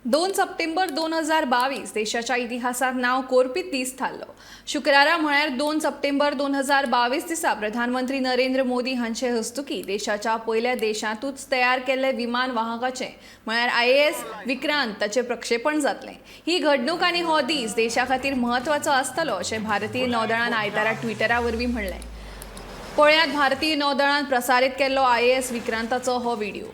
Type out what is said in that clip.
2 September 2022 देशाच्या इतिहासात नाव कोरपीत दीस थारलो। शुक्रारा म्हळ्यार 2 सप्टेंबर 2022 दिसा प्रधानमंत्री नरेंद्र मोदी हांचे हस्तुकी देशाच्या पयल्या देशांतूच तयार केल्ले विमान वाहकाचे म्हळ्यार IAS विक्रांत ताचे प्रक्षेपण जातले। ही घडणूक आनी हो दीस देशा खातीर म्हत्वाचो आसतलो अशें भारतीय नौदळान आयतारा ट्विटरा वरवीं म्हणलें। पळयात भारतीय नौदळान प्रसारीत केल्लो IAS विक्रांताचो हो व्हिडिओ।